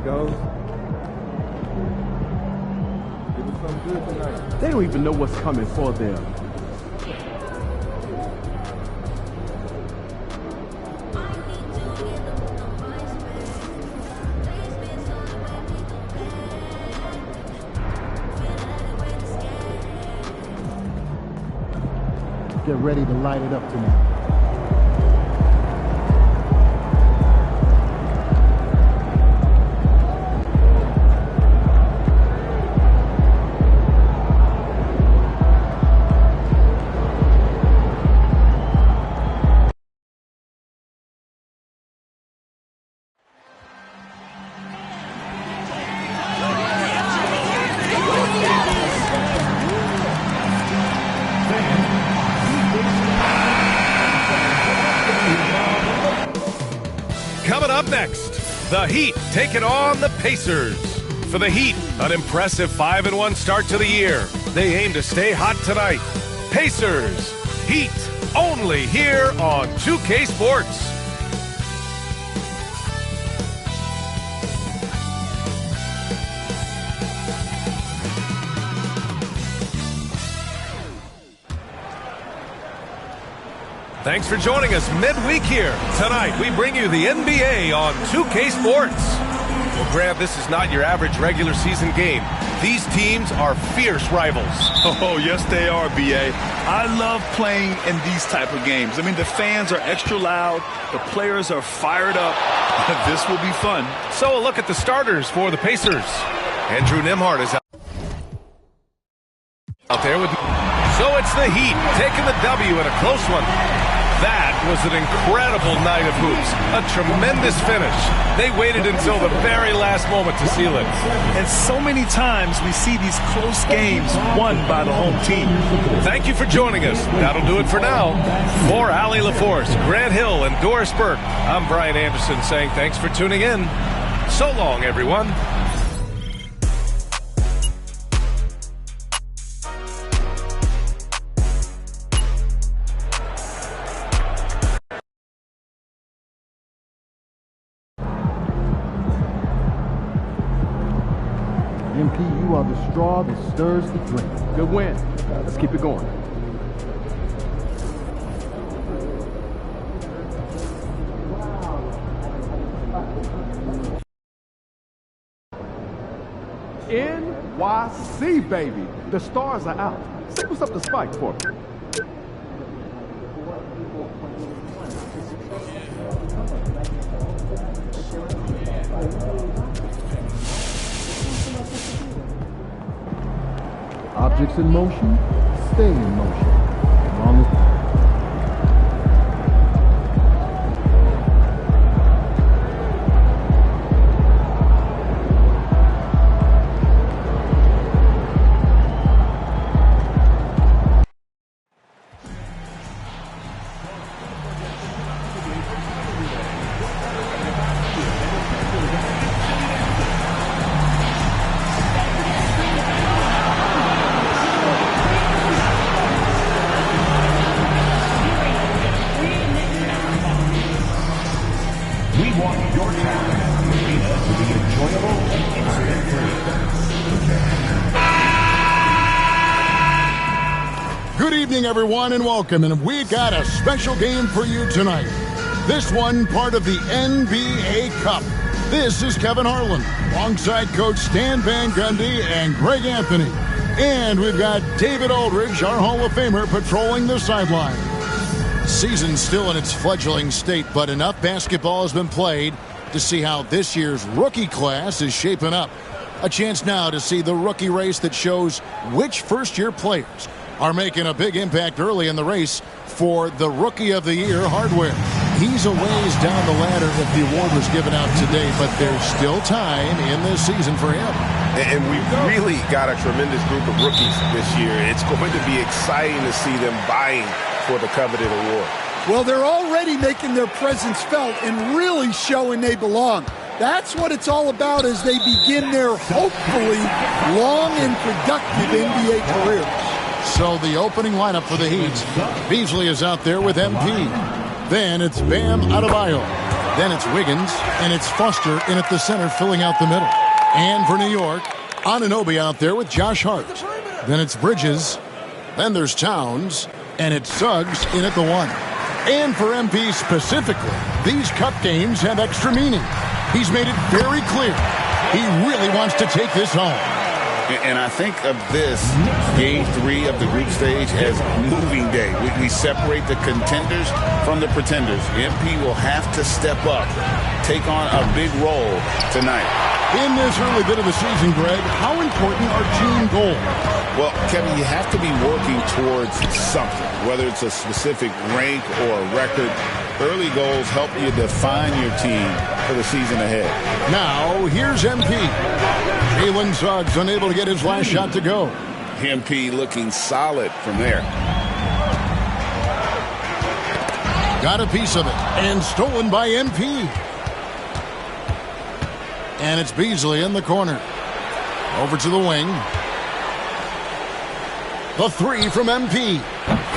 goes. Give us something good tonight. They don't even know what's coming for them. Get ready to light it up tonight. Coming up next, the Heat taking on the Pacers. For the Heat, an impressive 5-1 start to the year. They aim to stay hot tonight. Pacers, Heat, only here on 2K Sports. Thanks for joining us midweek here. Tonight, we bring you the NBA on 2K Sports. Well, Grant, this is not your average regular season game. These teams are fierce rivals. Oh, yes, they are, B.A. I love playing in these type of games. I mean, the fans are extra loud. The players are fired up. This will be fun. So a look at the starters for the Pacers. Andrew Nembhard is out there with... So it's the Heat taking the W in a close one. That was an incredible night of hoops. A tremendous finish. They waited until the very last moment to seal it. And so many times we see these close games won by the home team. Thank you for joining us. That'll do it for now. For Allie LaForce, Grant Hill, and Doris Burke, I'm Brian Anderson saying thanks for tuning in. So long, everyone. MP, you are the straw that stirs the drink. Good win. Let's keep it going. NYC, baby. The stars are out. Say what's up to Spike for me. Objects in motion, stay in motion. As long as everyone, and welcome. And we got a special game for you tonight. This one part of the NBA Cup. This is Kevin Harlan alongside Coach Stan Van Gundy and Greg Anthony. And we've got David Aldridge, our Hall of Famer, patrolling the sideline. Season's still in its fledgling state, but enough basketball has been played to see how this year's rookie class is shaping up. A chance now to see the rookie race that shows which first-year players are making a big impact early in the race for the Rookie of the Year hardware. He's a ways down the ladder if the award was given out today, but there's still time in this season for him. And we've really got a tremendous group of rookies this year. It's going to be exciting to see them vying for the coveted award. Well, they're already making their presence felt and really showing they belong. That's what it's all about as they begin their hopefully long and productive NBA careers. So the opening lineup for the Heat. Beasley is out there with MP. Then it's Bam Adebayo. Then it's Wiggins, and it's Foster in at the center, filling out the middle. And for New York, Anunoby out there with Josh Hart. Then it's Bridges. Then there's Towns, and it's Suggs in at the 1. And for MP specifically, these cup games have extra meaning. He's made it very clear he really wants to take this home. And I think of this game 3 of the group stage as moving day. We separate the contenders from the pretenders. MP will have to step up, take on a big role tonight. In this early bit of the season, Greg, how important are team goals? Well, Kevin, you have to be working towards something, whether it's a specific rank or a record. Early goals help you define your team for the season ahead. Now, here's MP. Jalen Suggs unable to get his last shot to go. MP looking solid from there. Got a piece of it, and stolen by MP. And it's Beasley in the corner. Over to the wing. The 3 from MP.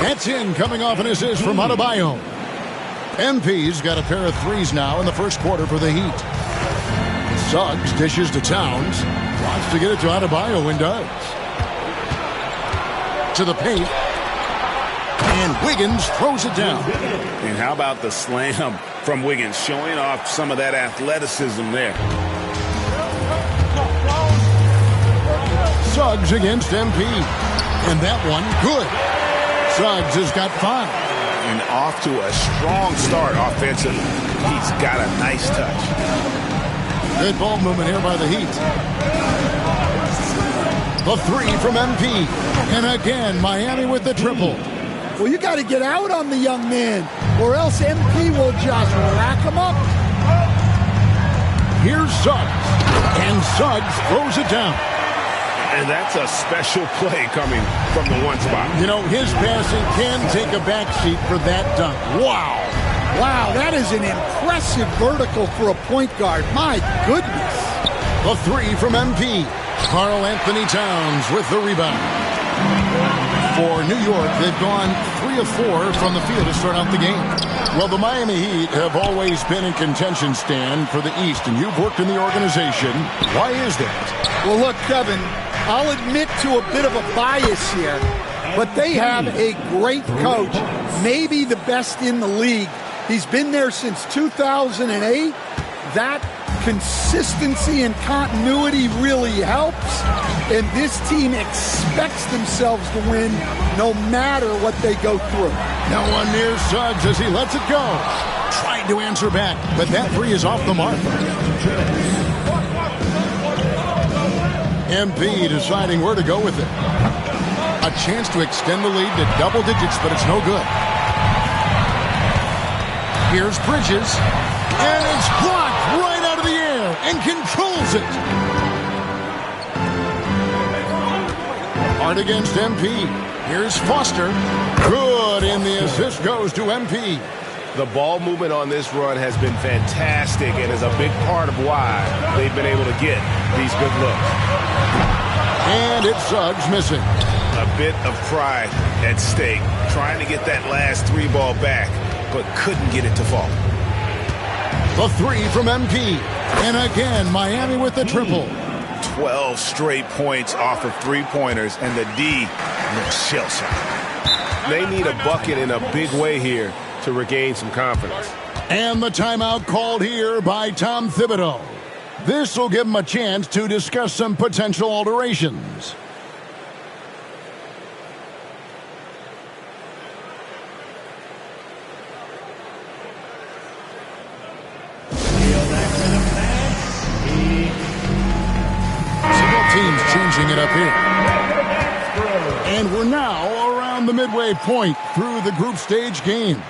That's in, coming off an assist from Adebayo. MP's got a pair of 3s now in the first quarter for the Heat. Suggs dishes to Towns. Wants to get it to Adebayo and does. To the paint. And Wiggins throws it down. And how about the slam from Wiggins, showing off some of that athleticism there. Suggs against MP. And that one, good. Suggs has got 5. And off to a strong start offensively. He's got a nice touch. Good ball movement here by the Heat. The 3 from MP. And again, Miami with the triple. Well, you got to get out on the young man, or else MP will just rack him up. Here's Suggs. And Suggs throws it down. And that's a special play coming from the 1 spot. You know, his passing can take a backseat for that dunk. Wow. Wow, that is an impressive vertical for a point guard. My goodness. The 3 from MP. Karl Anthony Towns with the rebound. For New York, they've gone 3 of 4 from the field to start out the game. Well, the Miami Heat have always been in contention, Stan, for the East, and you've worked in the organization. Why is that? Well, look, Kevin, I'll admit to a bit of a bias here, but they have a great coach, maybe the best in the league. He's been there since 2008. That consistency and continuity really helps, and this team expects themselves to win no matter what they go through. No one near Suggs as he lets it go. Trying to answer back, but that 3 is off the mark. MP deciding where to go with it. A chance to extend the lead to double digits, but it's no good. Here's Bridges, and it's blocked right out of the air and controls it. Hard against MP. Here's Foster. Good, and the assist goes to MP. The ball movement on this run has been fantastic and is a big part of why they've been able to get these good looks. And it's Suggs missing. A bit of pride at stake, trying to get that last 3 ball back, but couldn't get it to fall. The 3 from MP. And again, Miami with the triple. 12 straight points off of 3-pointers, and the D looks shell-shocked. They need a bucket in a big way here to regain some confidence. And the timeout called here by Tom Thibodeau. This will give him a chance to discuss some potential alterations. Teams changing it up here. And we're now around the midway point through the group stage games.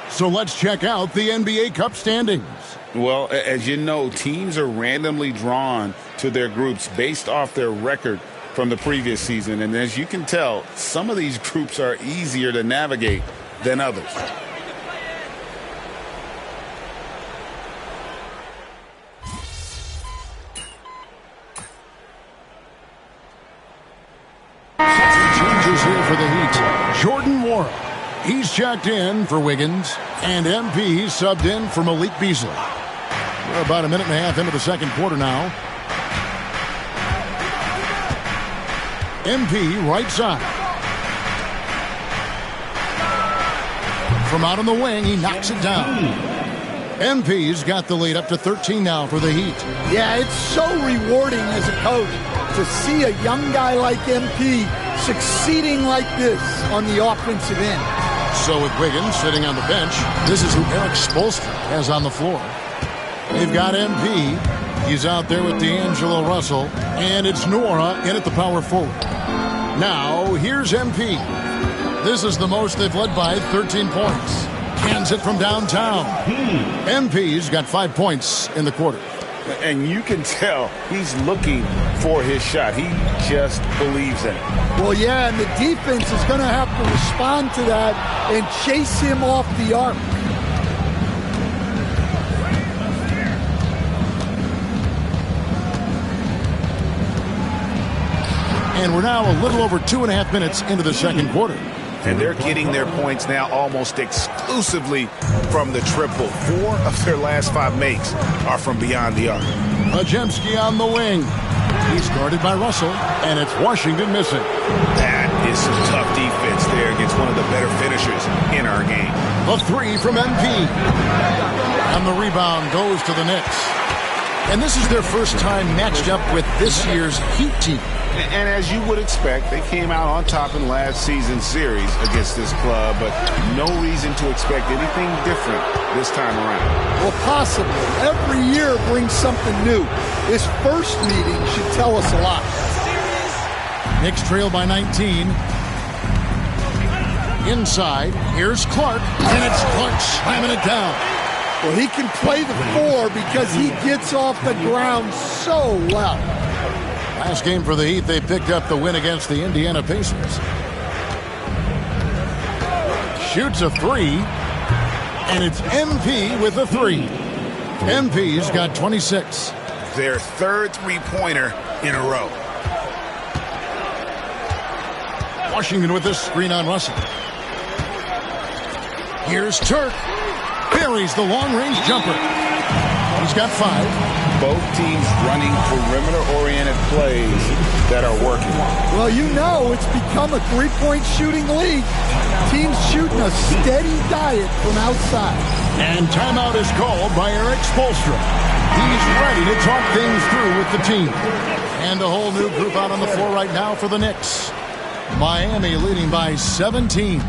So let's check out the NBA Cup standings. Well, as you know, teams are randomly drawn to their groups based off their record from the previous season. And as you can tell, some of these groups are easier to navigate than others. Changes here for the Heat. Jordan Nwora. He's checked in for Wiggins. And MP subbed in for Malik Beasley. We're about a minute and a half into the second quarter now. MP right side. From out on the wing, he knocks it down. MP's got the lead up to 13 now for the Heat. Yeah, it's so rewarding as a coach to see a young guy like MP succeeding like this on the offensive end. So with Wiggins sitting on the bench, this is who Eric Spoelstra has on the floor. They've got MP. He's out there with D'Angelo Russell. And it's Nora in at the power forward. Now, here's MP. This is the most they've led by, 13 points. Cans it from downtown. MP's got 5 points in the quarter. And you can tell he's looking for his shot. He just believes in it. Well, yeah, and the defense is going to have to respond to that and chase him off the arc. And we're now a little over 2.5 minutes into the second quarter. And they're getting their points now almost exclusively from the triple. 4 of their last 5 makes are from beyond the arc. Majemski on the wing. He's guarded by Russell, and it's Washington missing. That is some tough defense there against one of the better finishers in our game. A 3 from MP. And the rebound goes to the Knicks. And this is their first time matched up with this year's Heat team. And as you would expect, they came out on top in last season's series against this club, but no reason to expect anything different this time around. Well, possibly. Every year brings something new. This first meeting should tell us a lot. Knicks trail by 19. Inside, here's Clark, and it's Clark slamming it down. Well, he can play the 4 because he gets off the ground so well. Last game for the Heat, they picked up the win against the Indiana Pacers. Shoots a 3, and it's MP with a 3. MP's got 26. Their third three-pointer in a row. Washington with this screen on Russell. Here's Turk. Buries the long-range jumper. He's got 5. Both teams running perimeter-oriented plays that are working. Well, you know it's become a three-point shooting league. Teams shooting a steady diet from outside. And timeout is called by Eric Spoelstra. He's ready to talk things through with the team. And a whole new group out on the floor right now for the Knicks. Miami leading by 17.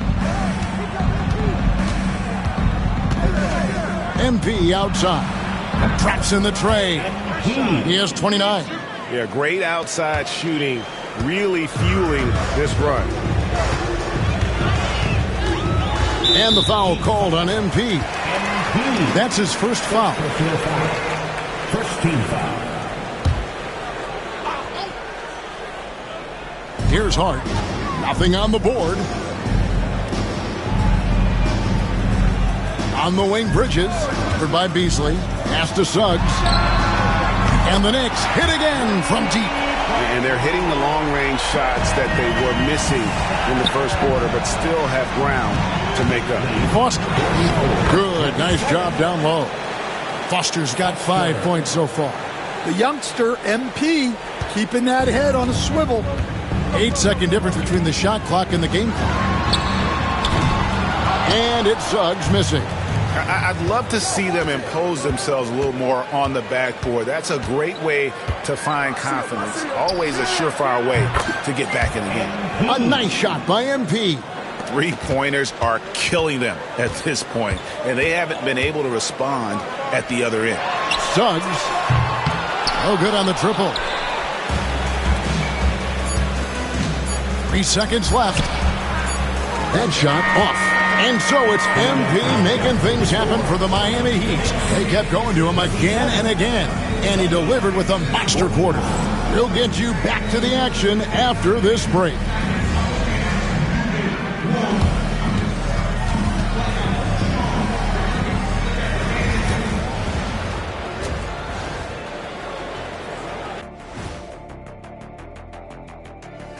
MP outside. Traps in the tray. He has 29. Yeah, great outside shooting, really fueling this run. And the foul called on MP. That's his first foul. First team foul. Here's Hart. Nothing on the board. On the wing, Bridges. Covered by Beasley. Pass to Suggs. And the Knicks hit again from deep. And they're hitting the long-range shots that they were missing in the first quarter, but still have ground to make up. Foster. Good. Nice job down low. Foster's got 5 points so far. The youngster, MP, keeping that head on a swivel. 8-second difference between the shot clock and the game clock. And it's Suggs missing. I'd love to see them impose themselves a little more on the backboard. That's a great way to find confidence. Always a surefire way to get back in the game. A nice shot by MP. Three-pointers are killing them at this point, and they haven't been able to respond at the other end. Suggs. Oh, good on the triple. 3 seconds left. That shot off. And so it's MP making things happen for the Miami Heat. They kept going to him again and again. And he delivered with a monster quarter. We'll get you back to the action after this break.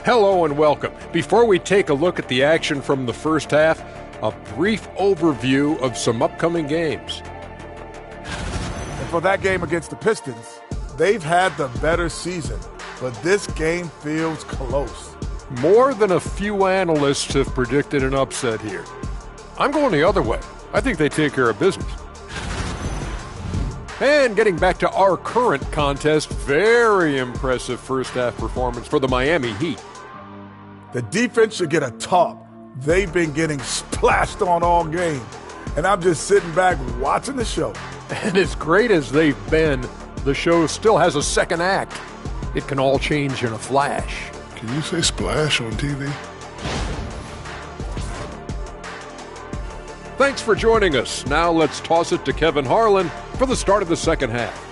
Hello and welcome. Before we take a look at the action from the first half, a brief overview of some upcoming games. for that game against the Pistons. They've had the better season, but this game feels close. More than a few analysts have predicted an upset here. I'm going the other way. I think they take care of business. And getting back to our current contest, very impressive first-half performance for the Miami Heat. The defense should get a talk. They've been getting splashed on all game, and I'm just sitting back watching the show. And as great as they've been, the show still has a second act. It can all change in a flash. Can you say splash on TV? Thanks for joining us. Now let's toss it to Kevin Harlan for the start of the second half.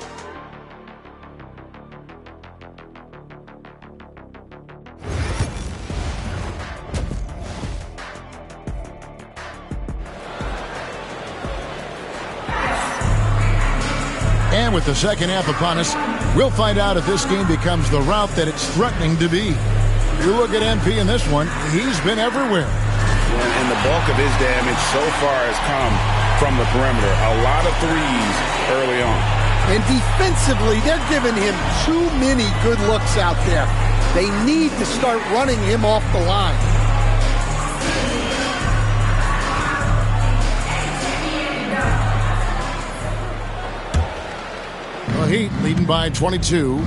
And with the second half upon us, we'll find out if this game becomes the route that it's threatening to be. You look at MP in this one, he's been everywhere. And the bulk of his damage so far has come from the perimeter. A lot of threes early on. And defensively, they're giving him too many good looks out there. They need to start running him off the line. The Heat leading by 22.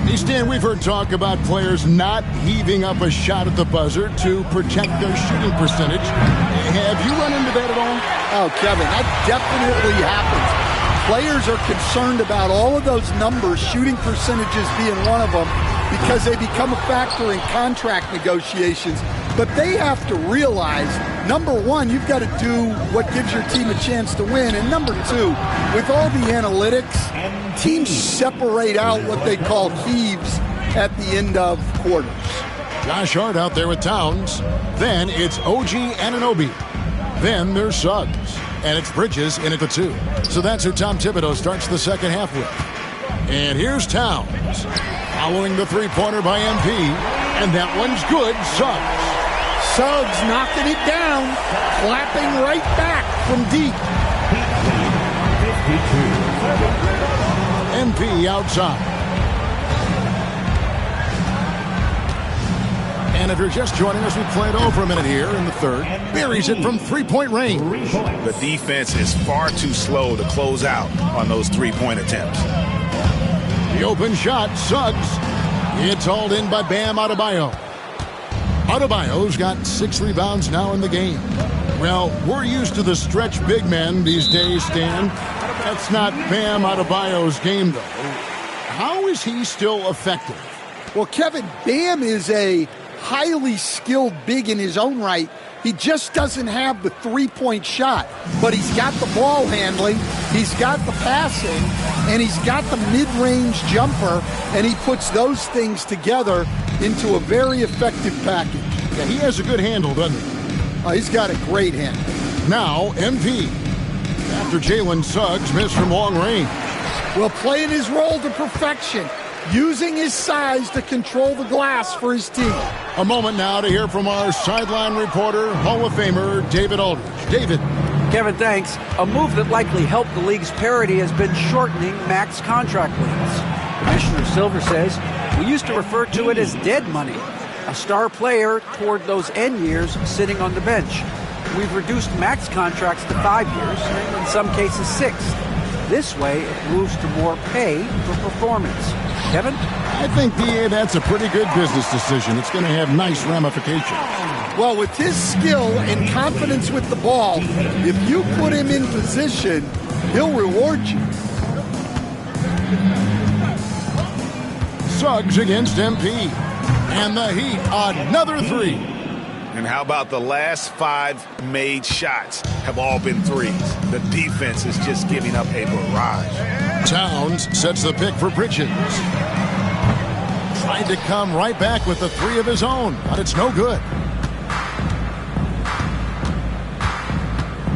Hey, Stan, we've heard talk about players not heaving up a shot at the buzzer to protect their shooting percentage. Have you run into that at all? Oh, Kevin, that definitely happens. Players are concerned about all of those numbers, shooting percentages being one of them, because they become a factor in contract negotiations. But they have to realize, number one, you've got to do what gives your team a chance to win. And number two, with all the analytics, teams separate out what they call heaves at the end of quarters. Josh Hart out there with Towns. Then it's OG Anunoby. Then there's Suggs. And it's Bridges in at the 2. So that's who Tom Thibodeau starts the second half with. And here's Towns. Following the three-pointer by MP. And that one's good. Suggs. Suggs knocking it down. Clapping right back from deep. MP outside. And if you're just joining us, we played over a minute here in the third. Buries it from three-point range. The defense is far too slow to close out on those three-point attempts. The open shot, Suggs. It's hauled in by Bam Adebayo. Adebayo's got 6 rebounds now in the game. Well, we're used to the stretch big men these days, Stan. That's not Bam Adebayo's game, though. How is he still effective? Well, Kevin, Bam is a highly skilled big in his own right. He just doesn't have the three-point shot. But he's got the ball handling, he's got the passing, and he's got the mid-range jumper, and he puts those things together into a very effective package. Yeah, he has a good handle, doesn't he? He's got a great handle. Now, MP. After Jalen Suggs missed from long range. Well, playing his role to perfection. Using his size to control the glass for his team. A moment now to hear from our sideline reporter, Hall of Famer David Aldridge. David. Kevin, thanks. A move that likely helped the league's parity has been shortening max contract lengths. Commissioner Silver says we used to refer to it as dead money, a star player toward those end years sitting on the bench. We've reduced max contracts to 5 years, in some cases 6. This way, it moves to more pay for performance. Kevin? I think, DA, that's a pretty good business decision. It's going to have nice ramifications. Well, with his skill and confidence with the ball, if you put him in position, he'll reward you. Suggs against MP. And the Heat, another 3. And how about the last 5 made shots have all been threes? The defense is just giving up a barrage. Towns sets the pick for Bridges. Tried to come right back with the 3 of his own, but it's no good.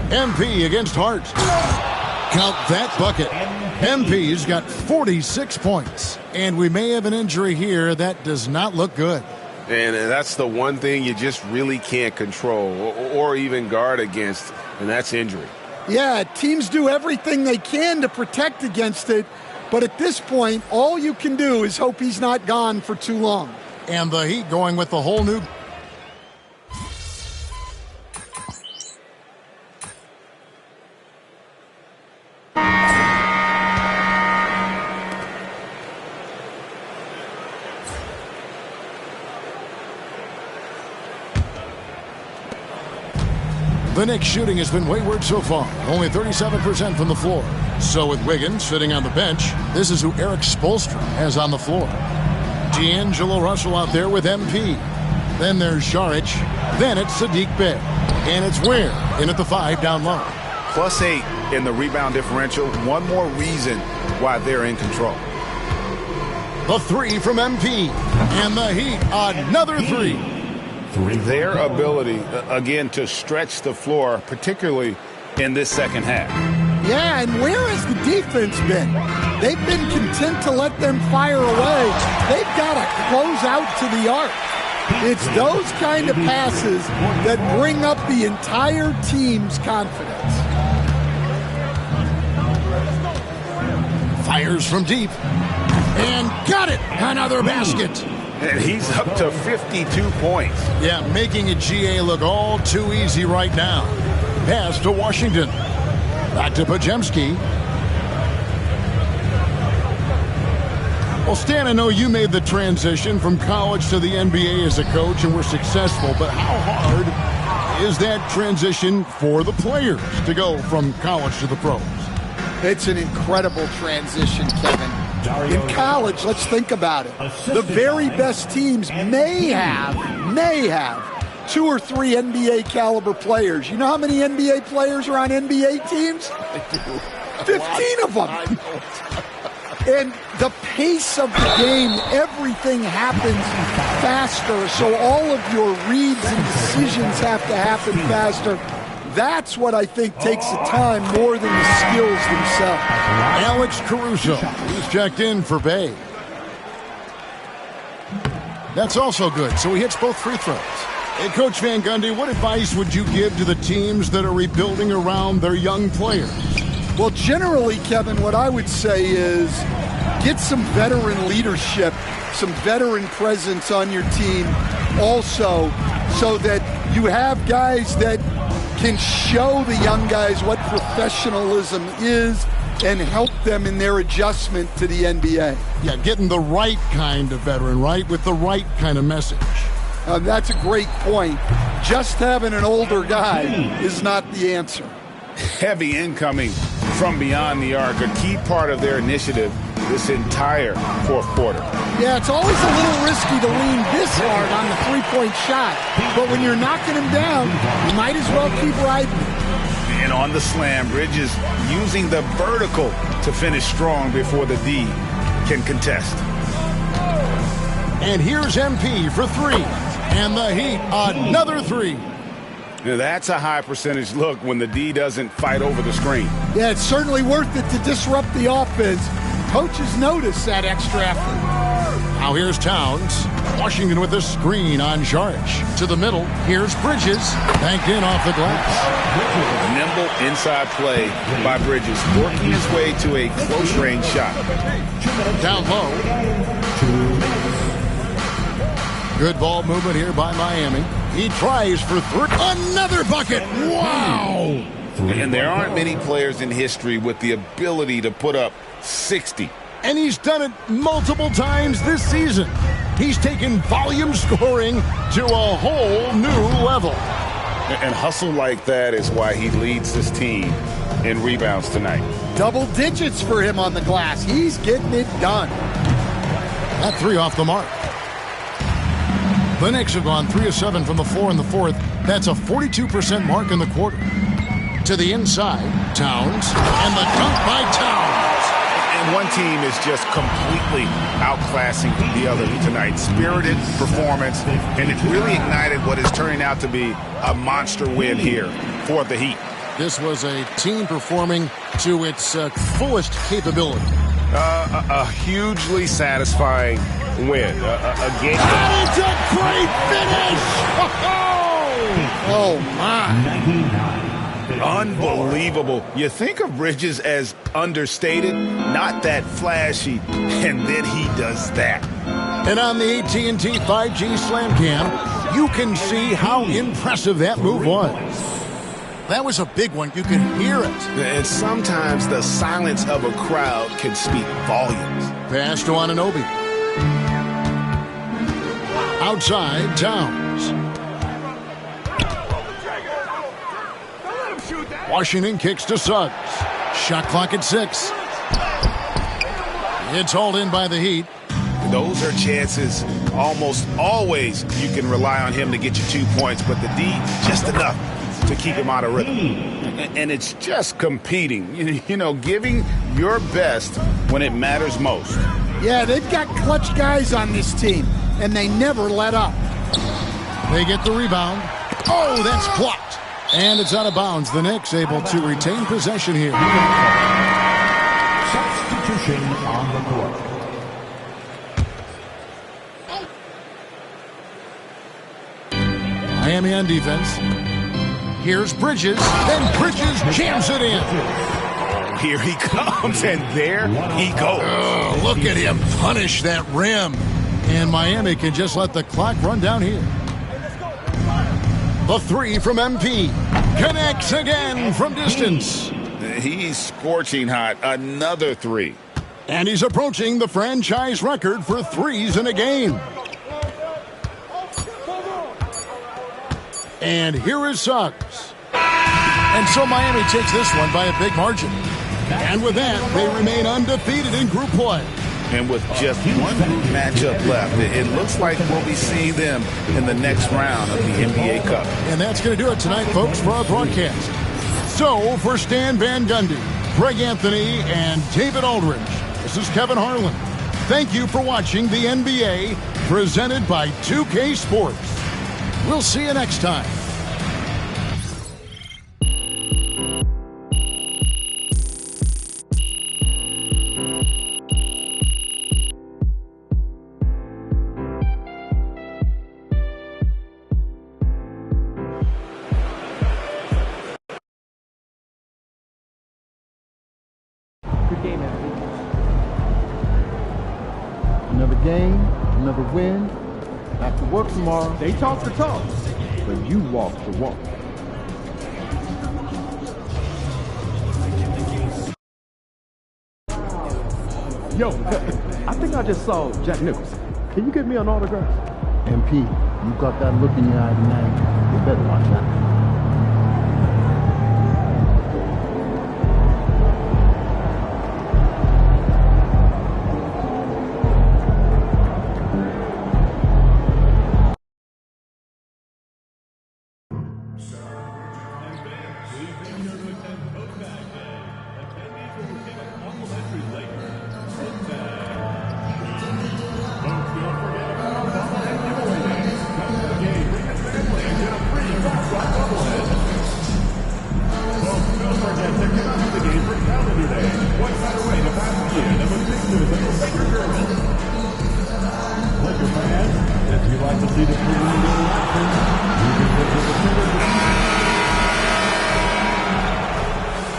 MP against Hart. Count that bucket. MP's got 46 points. And we may have an injury here that does not look good. And that's the one thing you just really can't control or even guard against, and that's injury. Yeah, teams do everything they can to protect against it, but at this point, all you can do is hope he's not gone for too long. And the Heat going with the whole new... The Knicks shooting has been wayward so far, only 37% from the floor. So with Wiggins sitting on the bench, this is who Eric Spoelstra has on the floor. D'Angelo Russell out there with MP. Then there's Šarić. Then it's Saddiq Bey. And it's Ware in at the 5 down low. +8 in the rebound differential. One more reason why they're in control. The 3 from MP. And the Heat, another 3. Their ability, again, to stretch the floor, particularly in this second half. Yeah, and where has the defense been? They've been content to let them fire away. They've got to close out to the arc. It's those kind of passes that bring up the entire team's confidence. Fires from deep. And got it! Another basket. And he's up to 52 points. Yeah, making a GA look all too easy right now. Pass to Washington. Back to Podziemski. Well, Stan, I know you made the transition from college to the NBA as a coach and were successful, but how hard is that transition for the players to go from college to the pros? It's an incredible transition, Kevin. In college, let's think about it. The very best teams may have 2 or 3 NBA caliber players. You know how many NBA players are on NBA teams? 15 of them. And the pace of the game, everything happens faster, so all of your reads and decisions have to happen faster. That's what I think takes the time more than the skills themselves. Alex Caruso, who's checked in for Bey. That's also good, so he hits both free throws. Hey, Coach Van Gundy, what advice would you give to the teams that are rebuilding around their young players? Well, generally, Kevin, what I would say is get some veteran leadership, some veteran presence on your team also, so that you have guys that can show the young guys what professionalism is and help them in their adjustment to the NBA. Yeah, getting the right kind of veteran, right, with the right kind of message. That's a great point. Just having an older guy is not the answer. Heavy incoming from beyond the arc, a key part of their initiative this entire fourth quarter. Yeah, it's always a little risky to lean this hard on the three-point shot, but when you're knocking him down, you might as well keep riding. And on the slam, Bridges using the vertical to finish strong before the D can contest. And here's MP for 3. And the Heat, another 3. Now that's a high percentage look when the D doesn't fight over the screen. Yeah, it's certainly worth it to disrupt the offense. Coaches notice that extra effort. Now here's Towns. Washington with a screen on Šarić. To the middle, here's Bridges. Banked in off the glass. Nimble inside play by Bridges, working his way to a close-range shot. Down low. Good ball movement here by Miami. He tries for 3. Another bucket! Wow! And there aren't many players in history with the ability to put up 60. And he's done it multiple times this season. He's taken volume scoring to a whole new level. And hustle like that is why he leads this team in rebounds tonight. Double digits for him on the glass. He's getting it done. That 3 off the mark. The Knicks have gone 3 of 7 from the floor in the fourth. That's a 42% mark in the quarter. To the inside, Towns, and the dunk by Towns. And one team is just completely outclassing the other tonight. Spirited performance, and it really ignited what is turning out to be a monster win here for the Heat. This was a team performing to its fullest capability. A hugely satisfying win. A game. That is a great finish! Oh, my. Unbelievable. You think of Bridges as understated, not that flashy, and then he does that. And on the AT&T 5G Slam Cam, you can see how impressive that move was. That was a big one. You can hear it. And sometimes the silence of a crowd can speak volumes. Pass to Anunoby. Outside, Towns. Washington kicks to Suggs. Shot clock at 6. It's hauled in by the Heat. Those are chances almost always you can rely on him to get you 2 points, but the D, just enough to keep him out of rhythm. And it's just competing, you know, giving your best when it matters most. Yeah, they've got clutch guys on this team, and they never let up. They get the rebound. Oh, that's blocked. And it's out of bounds. The Knicks able to retain possession here. Substitution on the court. Miami on defense. Here's Bridges. And Bridges jams it in. Here he comes, and there he goes. Oh, look at him punish that rim. And Miami can just let the clock run down here. The three from MP. Connects again from distance. He's scorching hot. Another three. And he's approaching the franchise record for threes in a game. And here is Suggs. And so Miami takes this one by a big margin. And with that, they remain undefeated in group play. And with just one group matchup left, it looks like we'll be seeing them in the next round of the NBA Cup. And that's going to do it tonight, folks, for our broadcast. So, for Stan Van Gundy, Greg Anthony, and David Aldridge, this is Kevin Harlan. Thank you for watching the NBA, presented by 2K Sports. We'll see you next time. Another game, another win. Back to work tomorrow. They talk the talk, but you walk the walk. Yo, I think I just saw Jack Nicholson. Can you get me an autograph? MP, you got that look in your eye tonight. You better watch that.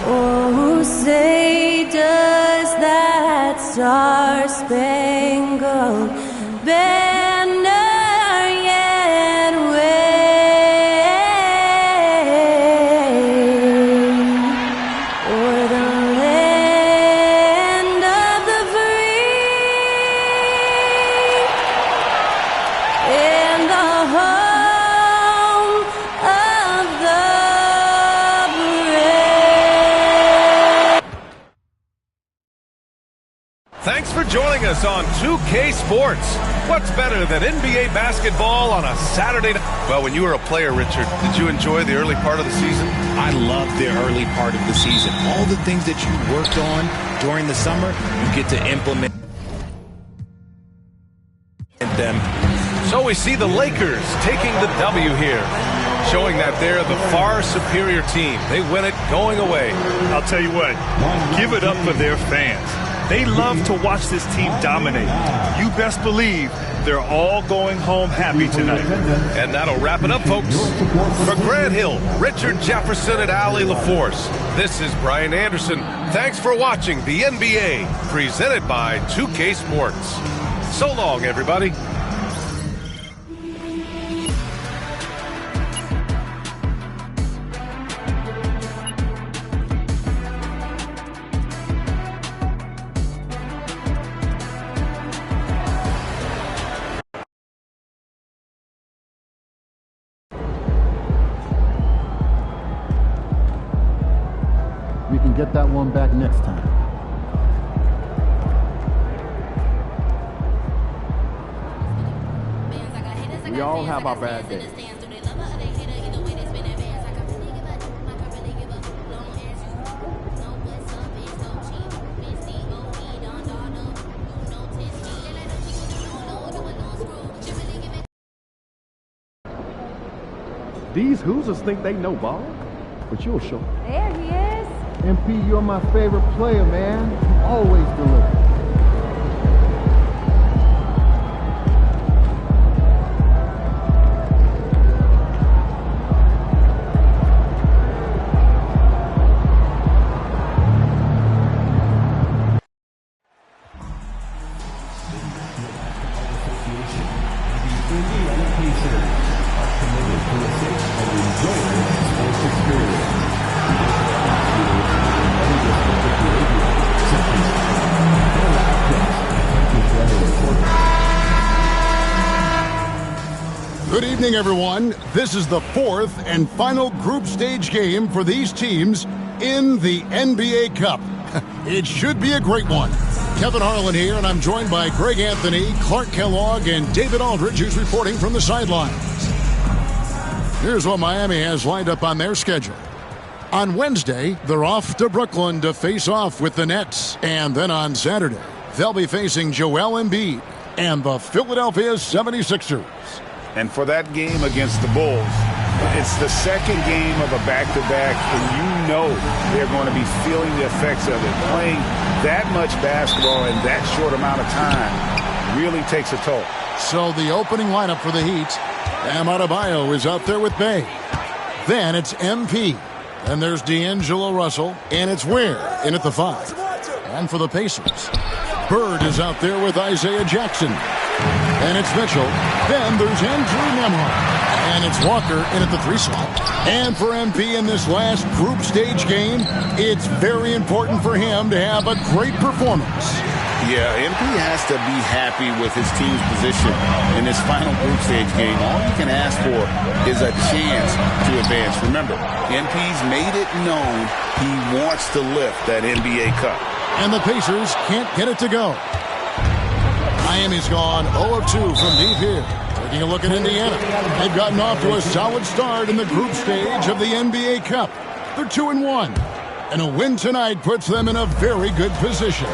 Oh, say does that star-spangled banner yet wave o'er the land of the free and the home of the Thanks for joining us on 2K Sports. What's better than NBA basketball on a Saturday night? Well, when you were a player, Richard, did you enjoy the early part of the season? I loved the early part of the season. All the things that you worked on during the summer, you get to implement them. So we see the Lakers taking the W here, showing that they're the far superior team. They win it going away. I'll tell you what, give it up for their fans. They love to watch this team dominate. You best believe they're all going home happy tonight. And that'll wrap it up, folks. For Grant Hill, Richard Jefferson, and Allie LaForce, this is Brian Anderson. Thanks for watching the NBA, presented by 2K Sports. So long, everybody. We can get that one back next time. We all have our bad days. These Hoosiers think they know ball, but you'll show them. There he is. MP, you're my favorite player, man. You always deliver. Good evening, everyone. This is the fourth and final group stage game for these teams in the NBA Cup. It should be a great one. Kevin Harlan here, and I'm joined by Greg Anthony, Clark Kellogg, and David Aldridge, who's reporting from the sidelines. Here's what Miami has lined up on their schedule. On Wednesday, they're off to Brooklyn to face off with the Nets. And then on Saturday, they'll be facing Joel Embiid and the Philadelphia 76ers. And for that game against the Bulls, it's the second game of a back-to-back, and you know they're going to be feeling the effects of it. Playing that much basketball in that short amount of time really takes a toll. So the opening lineup for the Heat, Bam Adebayo is out there with Bey. Then it's MP. Then there's D'Angelo Russell, and it's Ware in at the 5. And for the Pacers, Bird is out there with Isaiah Jackson. And it's Mitchell. Then there's Andrew Nembhard. And it's Walker in at the 3 slot. And for MP in this last group stage game, it's very important for him to have a great performance. Yeah, MP has to be happy with his team's position in this final group stage game. All you can ask for is a chance to advance. Remember, MP's made it known he wants to lift that NBA Cup. And the Pacers can't get it to go. Miami's gone 0 of 2 from deep here. Taking a look at Indiana. They've gotten off to a solid start in the group stage of the NBA Cup. They're 2-1. And a win tonight puts them in a very good position.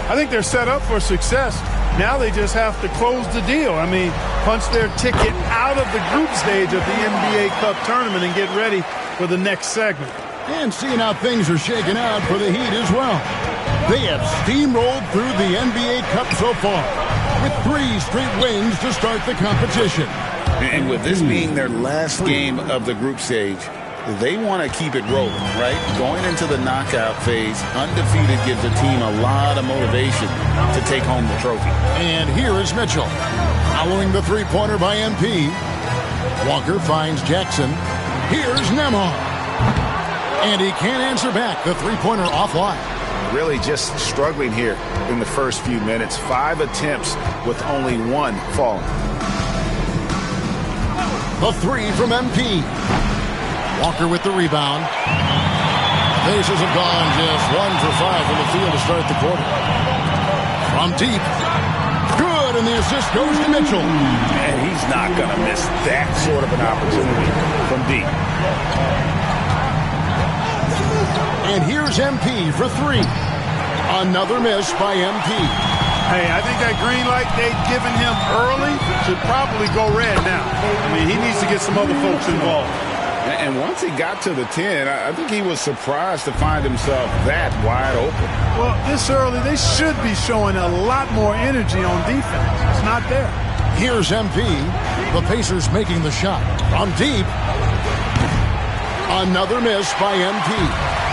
I think they're set up for success. Now they just have to close the deal. I mean, punch their ticket out of the group stage of the NBA Cup tournament and get ready for the next segment. And seeing how things are shaking out for the Heat as well. They have steamrolled through the NBA Cup so far, with 3 straight wins to start the competition. And with this being their last game of the group stage, they want to keep it rolling, right? Going into the knockout phase, undefeated gives the team a lot of motivation to take home the trophy. And here is Mitchell, following the three-pointer by MP. Walker finds Jackson. Here's Nembhard. And he can't answer back the three-pointer offline. Really just struggling here in the first few minutes. 5 attempts with only 1 falling. The 3 from MP. Walker with the rebound. Pacers have gone just 1 for 5 from the field to start the quarter. From deep. Good, and the assist goes to Mitchell. And he's not going to miss that sort of an opportunity from deep. And here's MP for 3. Another miss by MP. Hey, I think that green light they've given him early should probably go red now. I mean, he needs to get some other folks involved. And once he got to the 10, I think he was surprised to find himself that wide open. Well, this early, they should be showing a lot more energy on defense. It's not there. Here's MP. The Pacers making the shot. From deep. Another miss by MP.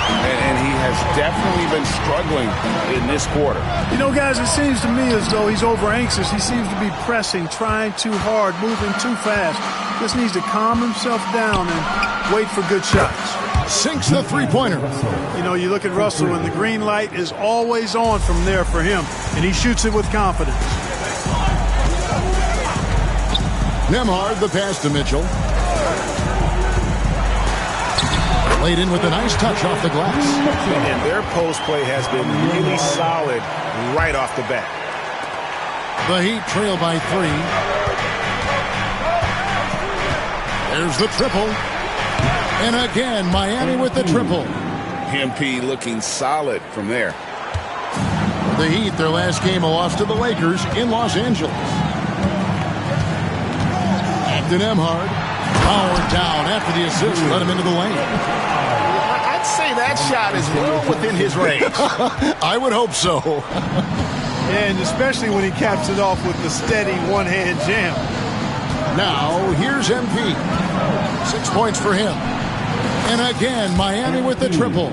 And he has definitely been struggling in this quarter. You know, guys, it seems to me as though he's over-anxious. He seems to be pressing, trying too hard, moving too fast. Just needs to calm himself down and wait for good shots. Sinks the three-pointer. You know, you look at Russell, and the green light is always on from there for him, and he shoots it with confidence. Nembhard, the pass to Mitchell. Laid in with a nice touch off the glass. And their post play has been really solid right off the bat. The Heat trail by 3. There's the triple. And again, Miami with the triple. MP looking solid from there. The Heat, their last game, a loss to the Lakers in Los Angeles. Back to Nembhard. Powered down after the assist, let him into the lane. I'd say that shot is well within his range. I would hope so. And especially when he caps it off with the steady one-hand jam. Now, here's MP. 6 points for him. And again, Miami with the triple.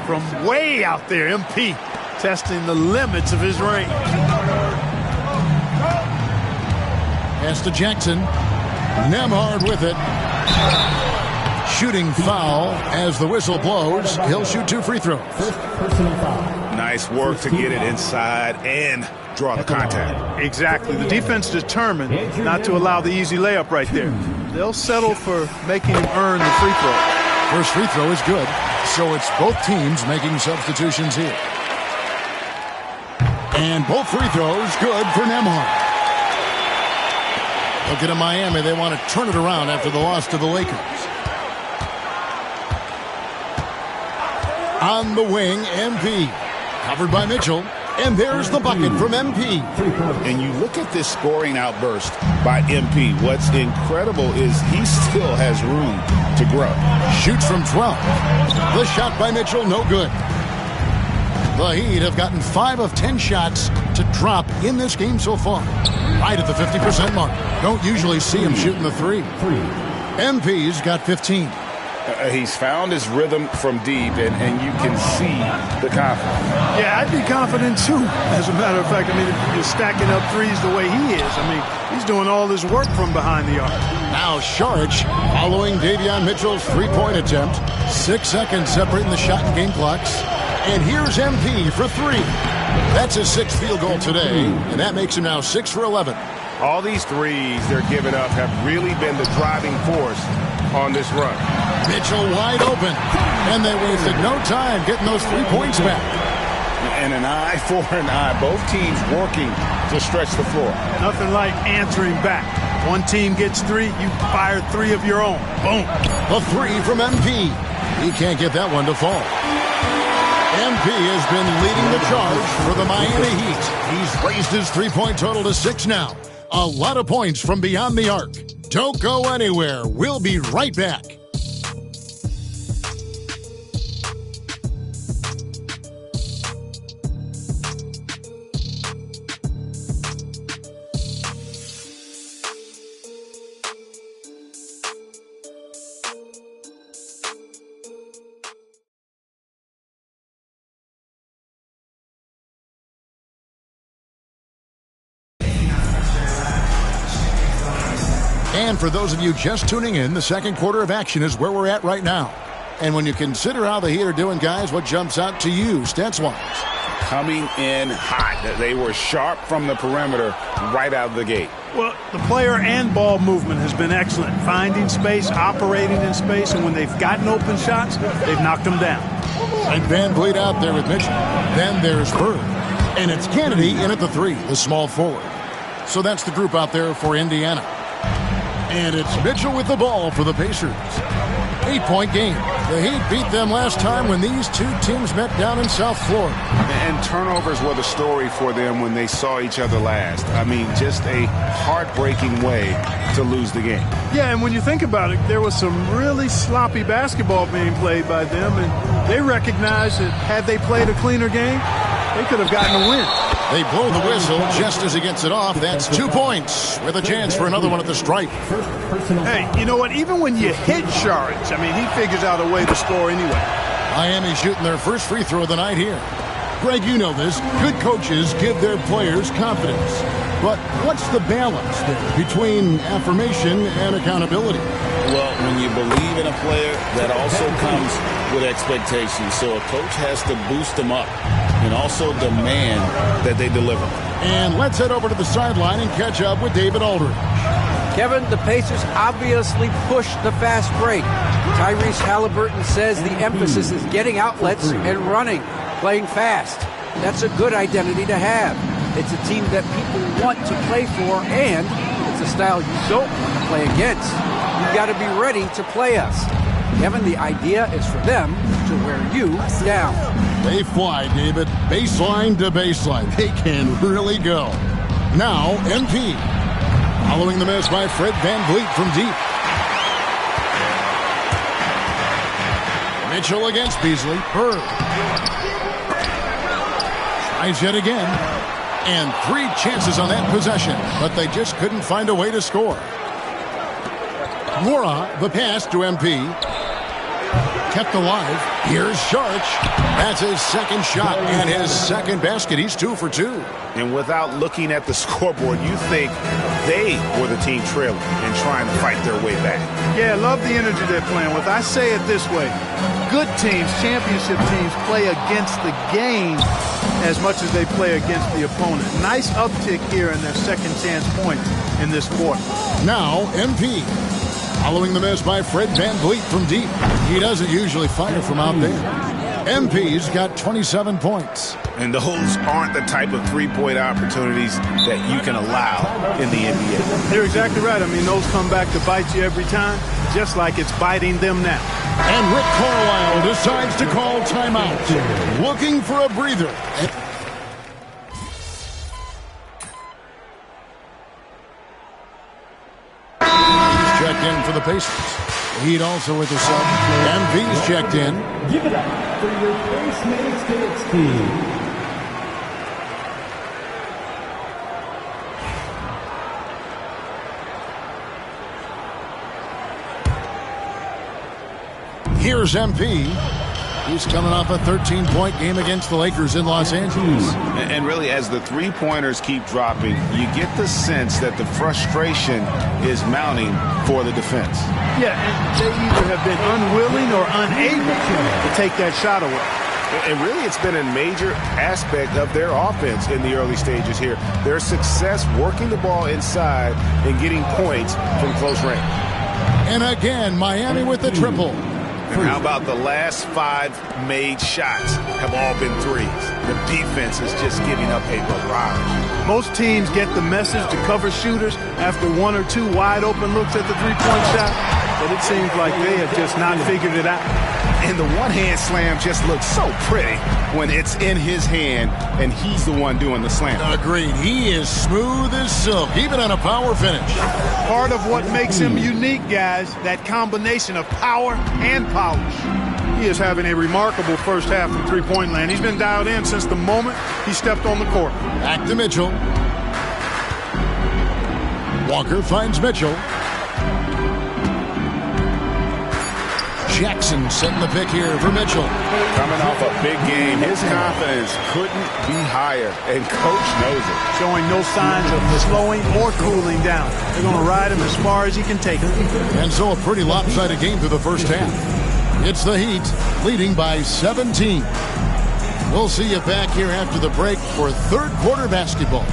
From way out there, MP testing the limits of his range. Pass to Jackson. Nembhard with it. Shooting foul as the whistle blows. He'll shoot 2 free throws. Nice work to get it inside and draw the contact. Exactly. The defense determined not to allow the easy layup right there. They'll settle for making him earn the free throw. First free throw is good. So it's both teams making substitutions here. And both free throws good for Nembhard. Looking at Miami, they want to turn it around after the loss to the Lakers. On the wing, MP. Covered by Mitchell. And there's the bucket from MP. And you look at this scoring outburst by MP. What's incredible is he still has room to grow. Shoots from 12. The shot by Mitchell, no good. The Heat have gotten 5 of 10 shots to drop in this game so far. Right at the 50% mark. Don't usually see him shooting the 3. MP's got 15. He's found his rhythm from deep, and you can see the confidence. Yeah, I'd be confident too. As a matter of fact, I mean, if you're stacking up threes the way he is, I mean, he's doing all this work from behind the arc. Now Saric following Davion Mitchell's three-point attempt. 6 seconds separating the shot and game clocks. And here's MP for 3. That's his 6th field goal today, and that makes him now 6 for 11. All these threes they're giving up have really been the driving force on this run. Mitchell wide open, and they wasted no time getting those 3 points back. And an eye for an eye. Both teams working to stretch the floor. Nothing like answering back. One team gets 3, you fire 3 of your own. Boom. A 3 from MP. He can't get that one to fall. MP has been leading the charge for the Miami Heat. He's raised his 3-point total to 6 now. A lot of points from beyond the arc. Don't go anywhere. We'll be right back. And for those of you just tuning in, the second quarter of action is where we're at right now. And when you consider how the Heat are doing, guys, what jumps out to you, stats-wise? Coming in hot. They were sharp from the perimeter right out of the gate. Well, the player and ball movement has been excellent. Finding space, operating in space, and when they've gotten open shots, they've knocked them down. And Van Vliet out there with Mitchell. Then there's Bird. And it's Kennedy in at the 3, the small forward. So that's the group out there for Indiana. And it's Mitchell with the ball for the Pacers. 8-point game. The Heat beat them last time when these two teams met down in South Florida. And turnovers were the story for them when they saw each other last. I mean, just a heartbreaking way to lose the game. Yeah, and when you think about it, there was some really sloppy basketball being played by them, and they recognized that had they played a cleaner game, they could have gotten a win. They blow the whistle just as he gets it off. That's 2 points with a chance for another one at the stripe. Hey, you know what? Even when you hit Saric, I mean, he figures out a way to score anyway. Miami shooting their first free throw of the night here. Greg, you know this. Good coaches give their players confidence. But what's the balance there between affirmation and accountability? Well, when you believe in a player, that also comes with expectations. So a coach has to boost them up and also demand that they deliver. And let's head over to the sideline and catch up with David Aldridge. Kevin, the Pacers obviously pushed the fast break. Tyrese Halliburton says the emphasis is getting outlets and running, playing fast. That's a good identity to have. It's a team that people want to play for, and it's a style you don't want to play against. You've got to be ready to play us. Kevin, the idea is for them to wear you down. They fly, David. Baseline to baseline. They can really go. Now, MP. Following the miss by Fred VanVleet from deep. Mitchell against Beasley. Bird. Tries yet again. And 3 chances on that possession, but they just couldn't find a way to score. Mora, the pass to MP. Kept alive. Here's Saric. That's his second shot and his second basket. He's 2 for 2. And without looking at the scoreboard, you think they were the team trailing and trying to fight their way back. Yeah, I love the energy they're playing with. I say it this way. Good teams, championship teams, play against the game as much as they play against the opponent. Nice uptick here in their second chance points in this quarter. Now, MP. Following the miss by Fred VanVleet from deep. He doesn't usually fire from out there. MP's got 27 points. And those aren't the type of three-point opportunities that you can allow in the NBA. You're exactly right. I mean, those come back to bite you every time, just like it's biting them now. And Rick Carlisle decides to call timeout. Looking for a breather. Checked in for the Pacers. Heat also with the sub. MV's checked in. Give it up for your Face Mates team. Here's MP. He's coming off a 13-point game against the Lakers in Los Angeles. And really, as the three-pointers keep dropping, you get the sense that the frustration is mounting for the defense. Yeah, and they either have been unwilling or unable to take that shot away. And really, it's been a major aspect of their offense in the early stages here. Their success working the ball inside and getting points from close range. And again, Miami with the triple. And how about the last 5 made shots have all been threes? The defense is just giving up a barrage. Most teams get the message to cover shooters after 1 or 2 wide open looks at the three-point shot, but it seems like they have just not figured it out. And the one-hand slam just looks so pretty when it's in his hand and he's the one doing the slam. Agreed. He is smooth as silk, even on a power finish. Part of what makes him unique, guys, that combination of power and polish. He is having a remarkable first half from three-point land. He's been dialed in since the moment he stepped on the court. Back to Mitchell. Walker finds Mitchell. Jackson setting the pick here for Mitchell. Coming off a big game, his confidence couldn't be higher, and Coach knows it. Showing no signs of slowing or cooling down. They're going to ride him as far as he can take him. And so a pretty lopsided game through the first half. It's the Heat leading by 17. We'll see you back here after the break for third quarter basketball.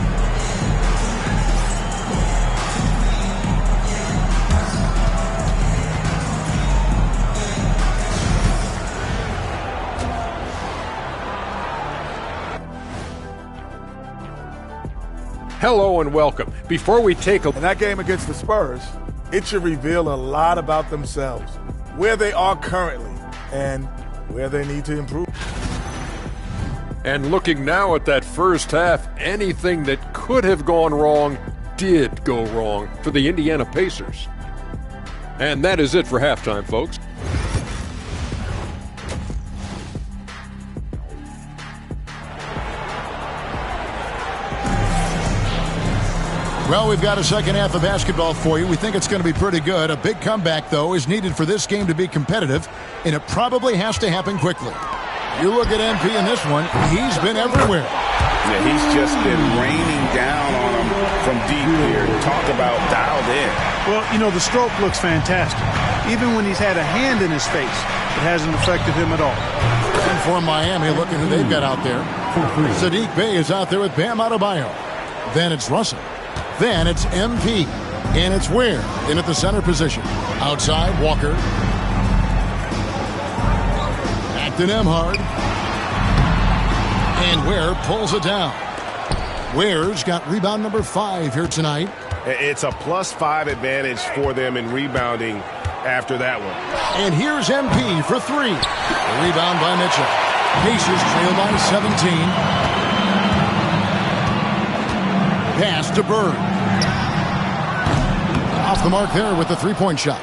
Hello and welcome. Before we take a... In that game against the Spurs, it should reveal a lot about themselves, where they are currently, and where they need to improve. And looking now at that first half, anything that could have gone wrong did go wrong for the Indiana Pacers. And that is it for halftime, folks. Well, we've got a second half of basketball for you. We think it's going to be pretty good. A big comeback, though, is needed for this game to be competitive, and it probably has to happen quickly. You look at MP in this one, he's been everywhere. Yeah, he's just been raining down on him from deep here. Talk about dialed in. Well, you know, the stroke looks fantastic. Even when he's had a hand in his face, it hasn't affected him at all. And for Miami, look at who they've got out there. Saddiq Bey is out there with Bam Adebayo. Then it's Russell. Then it's MP. And it's Ware in at the center position. Outside, Walker. Back to Nembhard. And Ware pulls it down. Ware's got rebound number 5 here tonight. It's a +5 advantage for them in rebounding after that one. And here's MP for 3. A rebound by Mitchell. Pacers trail by 17. Pass to Bird. Off the mark there with the three-point shot.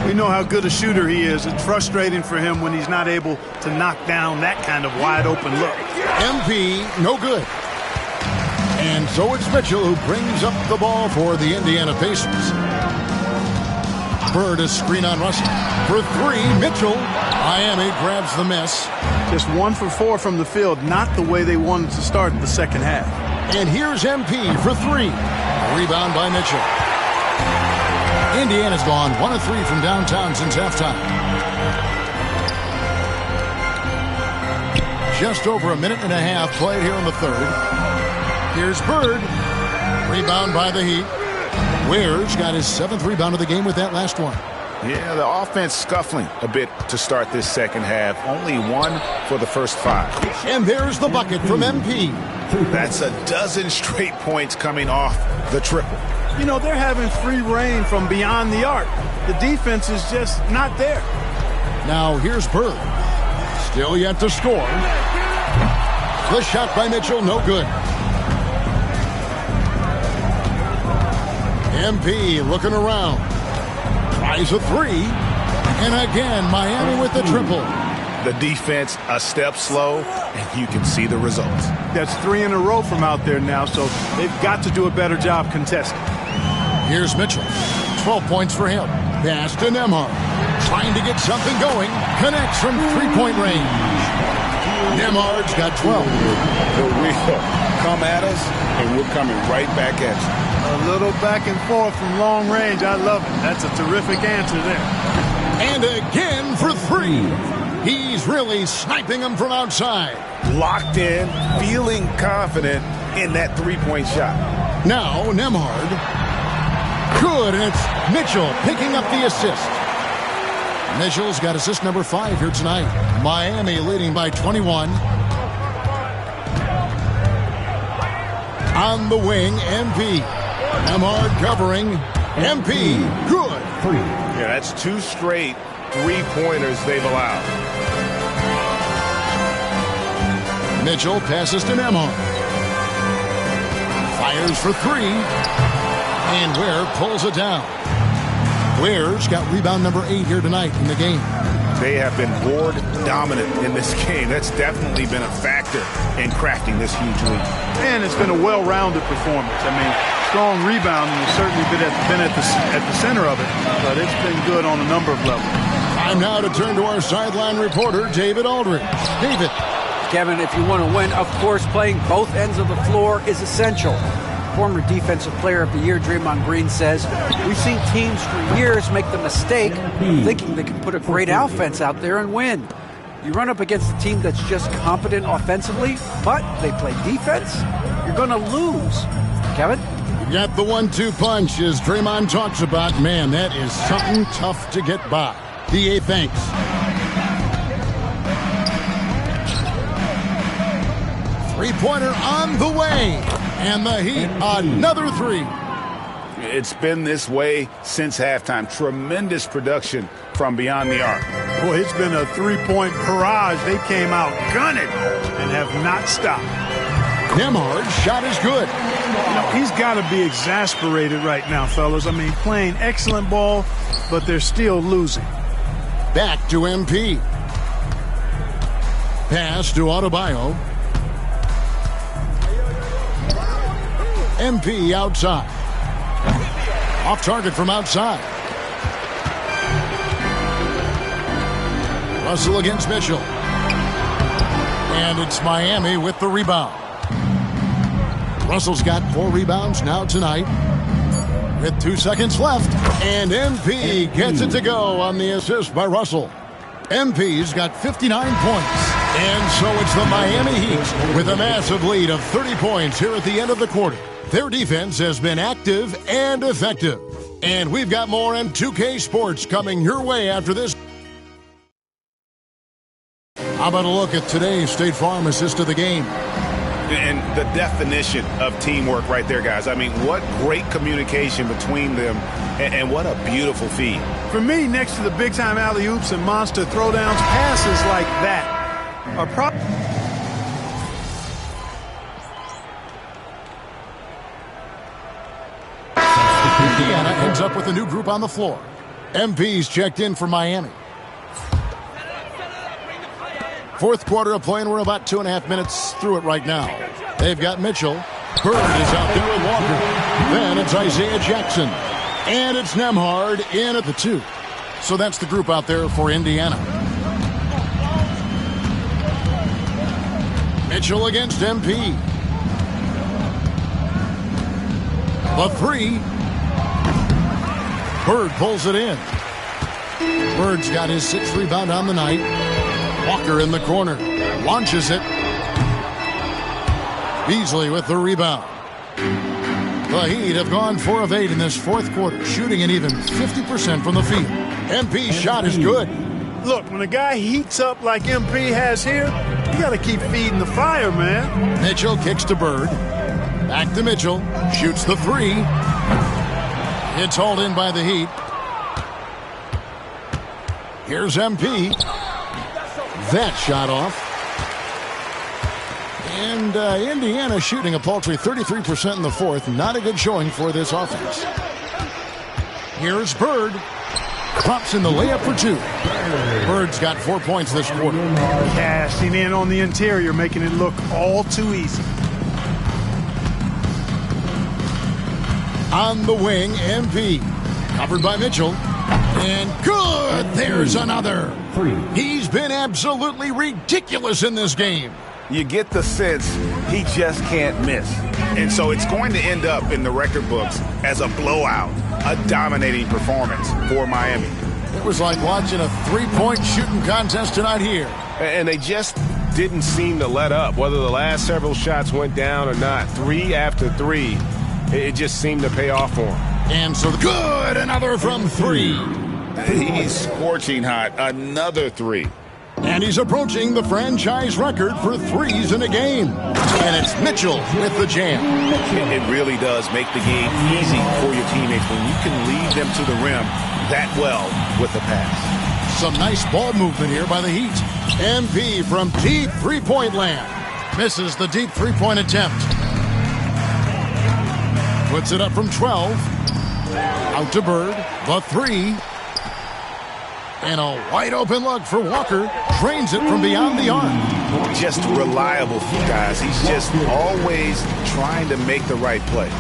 We know how good a shooter he is. It's frustrating for him when he's not able to knock down that kind of wide-open look. MP, no good. And so it's Mitchell who brings up the ball for the Indiana Pacers. Bird, a screen on Russell. For 3, Mitchell. Miami grabs the miss. Just 1 for 4 from the field, not the way they wanted to start the second half. And here's MP for 3. A rebound by Mitchell. Indiana's gone 1 of 3 from downtown since halftime. Just over a minute and a half played here in the third. Here's Bird. Rebound by the Heat. Ware's got his 7th rebound of the game with that last one. Yeah, the offense scuffling a bit to start this second half. Only 1 for the first 5. And there's the bucket from MP. That's a dozen straight points coming off the triple. You know, they're having free reign from beyond the arc. The defense is just not there. Now here's Bird. Still yet to score. The shot by Mitchell, no good. MP looking around. Tries a 3. And again, Miami with the triple. The defense a step slow, and you can see the results. That's 3 in a row from out there now, so they've got to do a better job contesting. Here's Mitchell. 12 points for him. Pass to Nembhard. Trying to get something going. Connects from three-point range. Nembhard's got 12. For real. Come at us, and we're coming right back at you. A little back and forth from long range. I love it. That's a terrific answer there. And again for 3. He's really sniping them from outside. Locked in, feeling confident in that three-point shot. Now Nembhard. Good, and it's Mitchell picking up the assist. Mitchell's got assist number 5 here tonight. Miami leading by 21. On the wing, MP. Nembhard covering. MP, good. Yeah, that's 2 straight three-pointers they've allowed. Mitchell passes to Nembhard. Fires for 3. And Ware pulls it down. Ware's got rebound number 8 here tonight in the game. They have been board dominant in this game. That's definitely been a factor in crafting this huge lead. And it's been a well-rounded performance. I mean, strong rebounding has certainly been at the center of it, but it's been good on a number of levels. Time now to turn to our sideline reporter, David Aldridge. David. Kevin, if you want to win, of course, playing both ends of the floor is essential. Former Defensive Player of the Year Draymond Green says, we've seen teams for years make the mistake thinking they can put a great offense out there and win. You run up against a team that's just competent offensively, but they play defense, you're going to lose. Kevin? You got the 1-2 punch, as Draymond talks about. Man, that is something tough to get by. DA thanks. Three-pointer on the way. And the Heat, another 3. It's been this way since halftime. Tremendous production from beyond the arc. Boy, it's been a three-point barrage. They came out gunning and have not stopped. Nembhard's shot is good. You know, he's got to be exasperated right now, fellas. I mean, playing excellent ball, but they're still losing. Back to MP. Pass to Adebayo. MP outside. Off target from outside. Russell against Mitchell. And it's Miami with the rebound. Russell's got 4 rebounds now tonight. With 2 seconds left. And MP gets it to go on the assist by Russell. MP's got 59 points. And so it's the Miami Heat with a massive lead of 30 points here at the end of the quarter. Their defense has been active and effective. And we've got more M2K Sports coming your way after this. How about a look at today's State Farm assist of the game? And the definition of teamwork right there, guys. I mean, what great communication between them, and what a beautiful feed. For me, next to the big-time alley-oops and monster throwdowns, passes like that are probably... Indiana ends up with a new group on the floor. MP's checked in for Miami. Fourth quarter of play, and we're about 2.5 minutes through it right now. They've got Mitchell. Bird is out there with Walker. Then it's Isaiah Jackson. And it's Nembhard in at the 2. So that's the group out there for Indiana. Mitchell against MP. The 3. Bird pulls it in. Bird's got his 6th rebound on the night. Walker in the corner. Launches it. Beasley with the rebound. The Heat have gone 4 of 8 in this fourth quarter, shooting an even 50% from the field. MP's shot is good. Look, when a guy heats up like MP has here, you got to keep feeding the fire, man. Mitchell kicks to Bird. Back to Mitchell. Shoots the 3. It's hauled in by the Heat. Here's MP. That shot off. And Indiana shooting a paltry 33% in the fourth. Not a good showing for this offense. Here's Bird. Pops in the layup for 2. Bird's got 4 points this quarter. Cashing in on the interior, making it look all too easy. On the wing, MP. Covered by Mitchell. And good! There's another. He's been absolutely ridiculous in this game. You get the sense he just can't miss. And so it's going to end up in the record books as a blowout, a dominating performance for Miami. It was like watching a 3-point shooting contest tonight here. And they just didn't seem to let up, whether the last several shots went down or not. 3 after 3, it just seemed to pay off for him. And so good, another from 3. He's scorching hot, another 3. And he's approaching the franchise record for 3s in a game. And it's Mitchell with the jam. It really does make the game easy for your teammates when you can lead them to the rim that well with the pass. Some nice ball movement here by the Heat. MP from deep three-point land. Misses the deep three-point attempt. Puts it up from 12. Out to Bird. The 3. And a wide open look for Walker. Drains it from beyond the arc. Just reliable, guys. He's just always trying to make the right play.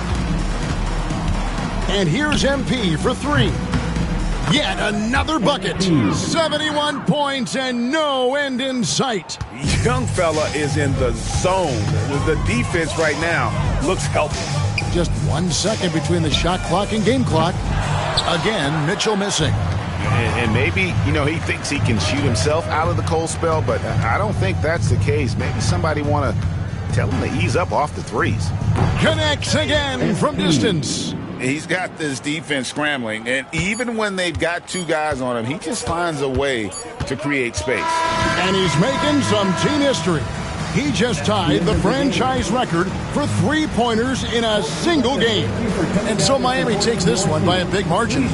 And here's MP for 3. Yet another bucket. 71 points and no end in sight. Young fella is in the zone. The defense right now looks helpless. Just 1 second between the shot clock and game clock. Again, Mitchell missing. And maybe, he thinks he can shoot himself out of the cold spell, but I don't think that's the case. Maybe somebody want to tell him to ease up off the 3s. Connects again from distance. He's got this defense scrambling, and even when they've got 2 guys on him, he just finds a way to create space. And he's making some team history. He just tied the franchise record for three-pointers in a single game. And so Miami takes this one by a big margin.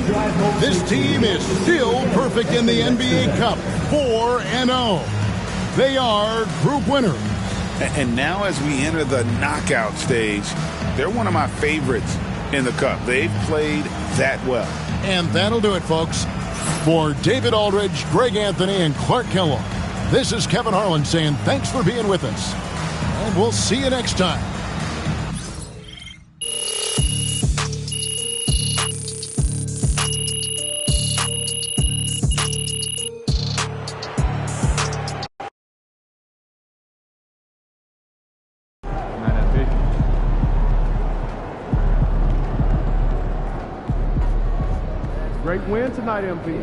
This team is still perfect in the NBA Cup, 4-0. They are group winners. And now as we enter the knockout stage, they're one of my favorites in the Cup. They've played that well. And that'll do it, folks. For David Aldridge, Greg Anthony, and Clark Kellogg, this is Kevin Harlan saying thanks for being with us. And we'll see you next time. Great win tonight, MP.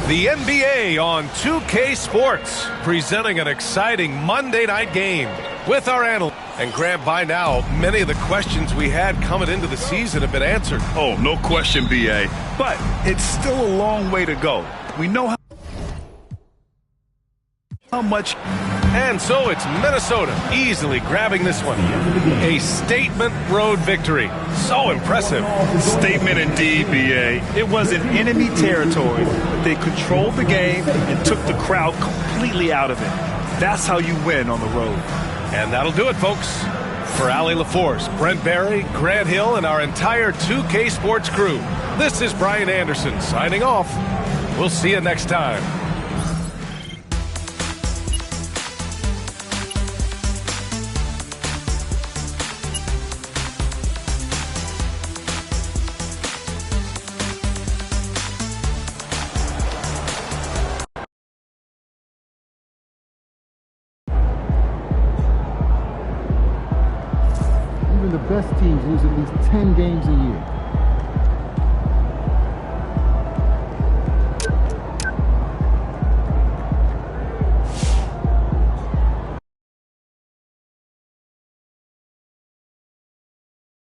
The NBA on 2K Sports, presenting an exciting Monday night game with our analysts. And Grant, by now, many of the questions we had coming into the season have been answered. Oh, no question, B.A. But it's still a long way to go. We know how much. And so it's Minnesota easily grabbing this one. A statement road victory. So impressive. Statement indeed, B.A. It was in enemy territory, but they controlled the game and took the crowd completely out of it. That's how you win on the road. And that'll do it, folks. For Allie LaForce, Brent Barry, Grant Hill, and our entire 2K Sports crew, this is Brian Anderson signing off. We'll see you next time. Even the best teams lose at least 10 games a year.